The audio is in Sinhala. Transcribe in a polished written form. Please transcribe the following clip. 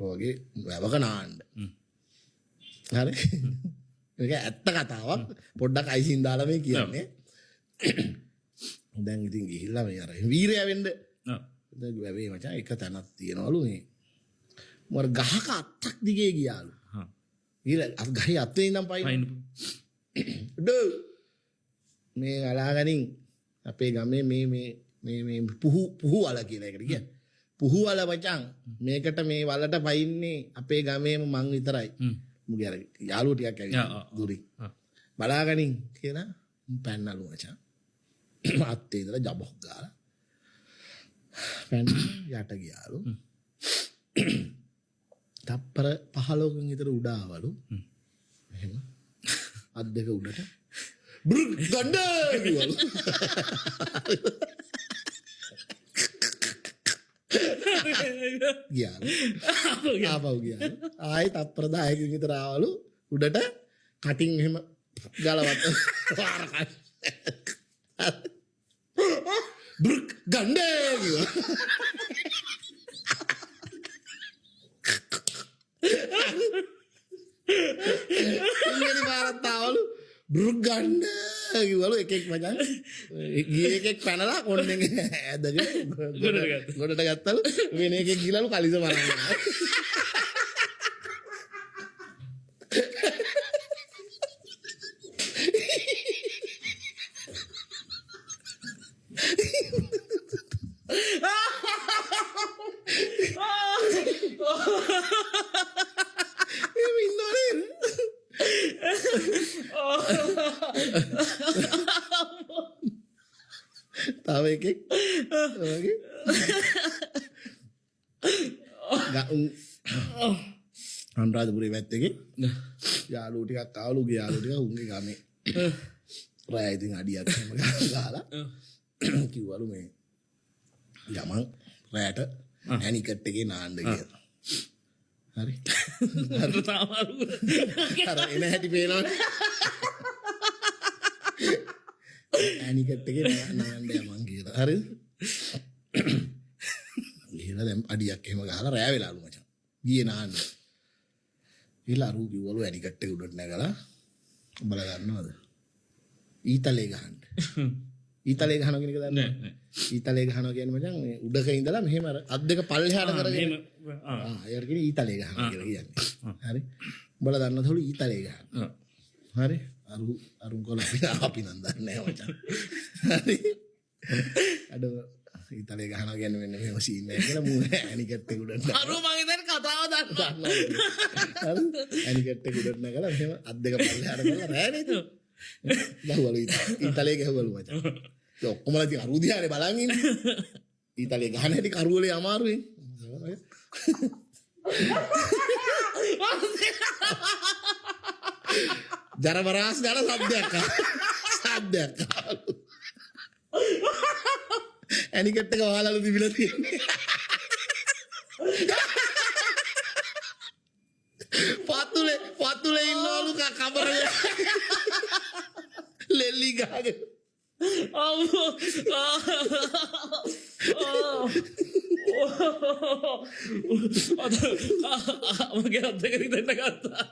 ඔයගේ වැවක නාන්න. හරි. ඒක ඇත්ත කතාවක්. පොඩ්ඩක් අයිසින් දාලා මේ කියන්නේ. දැන් ඉතින් ගිහිල්ලා මේ අර වීරයා වෙන්න. දැන් වැවේ මචං එක තැනක් තියනවලු මේ. මර ගහක අත්තක් දිගේ ගියාලු. ඊළ ගහේ අත්තේ ඉඳන් පයින්. මේ අලාගනින් අපේ ගමේ මේ පුහු වල කියලා එකට කියන්නේ. පුහු වල මචං මේකට මේ වලට පයින්නේ අපේ ගමේම මං විතරයි. මුගේ අර යාළුවෝ ටිකක් ඇවිල්ලා දුරින්. බලාගනින් කියලා පැන්නලු මචං. අත්තේ ඉඳලා ජබක් ගාලා. පැන්න යට ගියාලු. තප්පර 15කින් විතර උඩ ආවලු. එහෙම අත් දෙක උඩට බෘක් ගන්න කිව්වලු. ගියාලු. ආපහු ගියාලු. ආයි තප්පර 10කින් විතර ආවලු උඩට කටින් එහෙම ගලවත් වාරකයි. බෘක් ගන්න කිව්වා. ඉංග්‍රීසි පාරතාවලු බෘක් ගන්න කිව්වලු එකෙක් මචං. ගියේ එකෙක් පැනලා කොණ්ඩෙන් ඇදගෙන ගොඩට ගත්තලු. වෙන එකෙක් ගිලලු කලිස මරන්න. තව එකෙක් වගේ අනුරාධපුරේ පැත්තේ යාළුවෝ ටිකක් ආවලු යාළුවෝ ටික උන්ගේ ගමේ රාය ඉතින් අඩියක් එහෙම ගහලා කිව්වලු මේ යමන් රැයට ඇනිකට් එකේ නාන්න කියලා. හරි. අර එන හැටි පේනවනේ. ඇනිකට් එකේ නාන්න යමන් කියලා. හරිද? ගිහලා දැන් අඩියක් එහෙම ගහලා රෑ වෙලාලු මචං. ගියේ නාන්න. ඊළඟ අරු කිව්වලු ඇනිකට් එක උඩට නැගලා බල ගන්නවද? ඊතලේ ගහන්න. ඊතලේ ගහනවා කියන එක දන්නේ නැහැ. ඊතලේ ගහනවා කියන්නේ මචං මේ උඩක ඉඳලා මෙහෙම අර අත් දෙක පල්ලෙහාට කරගෙන ඒකට කියන්නේ ඊතලේ ගහනවා කියලා කියන්නේ. හරි. උඹලා දන්නවද ඊතලේ ගහනවා. හරි. අරුන් කොල අපි නම් දන්නේ නැහැ මචං. හරි. අද ඊතලේ ගහනවා කියන්නේ මෙන්න මෙහෙම සීන් එකක් කියලා මූ ඇනිකට් එක උඩට. අරු මම ඉතින් කතාව දන්නවා. හරි. ඇනිකට් එක උඩට නැගලා මෙහෙම අත් දෙක පල්ලෙහාට කරලා රෑ නේද? ගහවලු ඊතලේ ගහවලු මචං. ඒ ඔක්කොමලා ඉතින් අරු දිහානේ බලන් ඉන්නේ. ඊතලේ ගහන හැටි කරුවලේ අමාරුයි. ජරබරාස් ගාන සද්දයක් සද්දයක්. ඇනිකට් එක වහලාලු තිබිලා තියෙන්නේ. පතුලේ ඉන්නවලු කබරේ. ලෙල්ලි ගාගෙන. මගේ අත් දෙක රිදෙන්න ගත්තා.